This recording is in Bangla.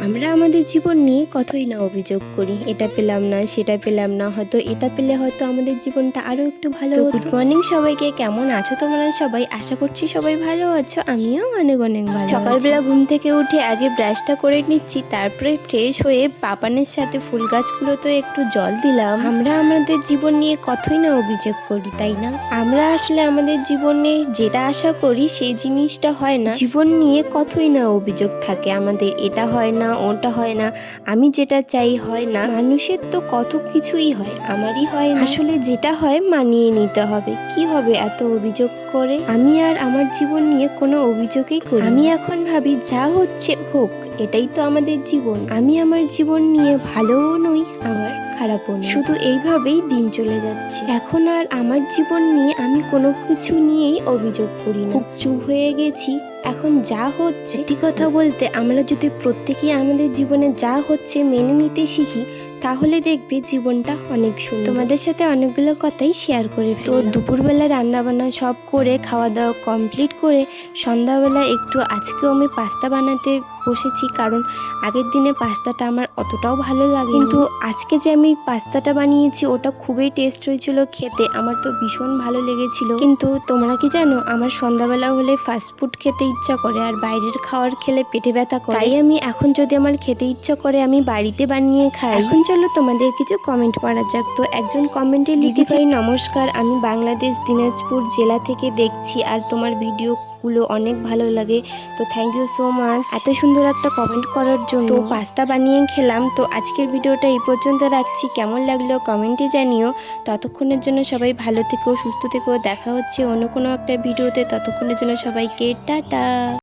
আমরা আমাদের জীবন নিয়ে কতই না অভিযোগ করি, এটা পেলাম না সেটা পেলাম না, হয়তো এটা পেলে হয়তো আমাদের জীবনটা আরো একটু ভালো হতো। গুড মর্নিং সবাইকে, কেমন আছো তোমরা সবাই? আশা করছি সবাই ভালো আছো, আমিও অনেক অনেক ভালো। সকালবেলা ঘুম থেকে উঠে আগে ব্রাশটা করে নিচ্ছি, তারপরে ফ্রেশ হয়ে পাপানের সাথে ফুল গাছগুলো তো একটু জল দিলাম। আমরা আমাদের জীবন নিয়ে কতই না অভিযোগ করি, তাই না? আমরা আসলে আমাদের জীবনে যেটা আশা করি সেই জিনিসটা হয় না। জীবন নিয়ে কতই না অভিযোগ থাকে আমাদের, এটা হয় না ওটা হয় না, আমি যেটা চাই হয় না। মানুষের তো কত কিছুই হয়, আমারই হয় না। আসলে যেটা হয় মানিয়ে নিতে হবে, কি হবে এত অভিযোগ করে? আমি আর আমার জীবন নিয়ে কোনো অভিযোগই করি। আমি এখন ভাবি যা হচ্ছে হোক, এটাই তো আমাদের জীবন। আমি আমার জীবন নিয়ে ভালোও নই আবার খারাপও নই, শুধু এইভাবেই দিন চলে যাচ্ছে। এখন আর আমার জীবন নিয়ে আমি কোনো কিছু নিয়েই অভিযোগ করি না, খুব চুপ হয়ে গেছি। এখন যা হচ্ছে, সত্যি কথা বলতে আমরা যদি প্রত্যেকেই আমাদের জীবনে যা হচ্ছে মেনে নিতে শিখি, তাহলে দেখবে জীবনটা অনেক সুন্দর। তোমাদের সাথে অনেকগুলো কথাই শেয়ার করে। তো দুপুরবেলা রান্নাবান্না সব করে খাওয়া দাওয়া কমপ্লিট করে সন্ধ্যাবেলা একটু আজকেও আমি পাস্তা বানাতে বসেছি, কারণ আগের দিনে পাস্তাটা আমার অতটাও ভালো লাগে, কিন্তু আজকে যে আমি পাস্তাটা বানিয়েছি ওটা খুবই টেস্ট হয়েছিল খেতে, আমার তো ভীষণ ভালো লেগেছিল। কিন্তু তোমরা কি জানো, আমার সন্ধ্যাবেলা হলে ফাস্টফুড খেতে ইচ্ছা করে, আর বাইরের খাবার খেলে পেটে ব্যথা করে। তাই আমি এখন যদি আমার খেতে ইচ্ছা করে আমি বাড়িতে বানিয়ে খাই। এখন চলো তোমাদের কিছু কমেন্ট পড়া যাক। তো একজন কমেন্টে লিখেছে, নমস্কার, আমি বাংলাদেশ দিনাজপুর জেলা থেকে দেখছি, আর তোমার ভিডিওগুলো অনেক ভালো লাগে। তো থ্যাংক ইউ সো মাচ এত সুন্দর একটা কমেন্ট করার জন্য। তো পাস্তা বানিয়ে খেলাম। তো আজকের ভিডিওটা এই পর্যন্ত রাখছি, কেমন লাগলো কমেন্টে জানিও। ততক্ষণের জন্য সবাই ভালো থেকো, সুস্থ থেকো, দেখা হচ্ছে অন্য কোনো একটা ভিডিওতে। ততক্ষণের জন্য সবাইকে টাটা।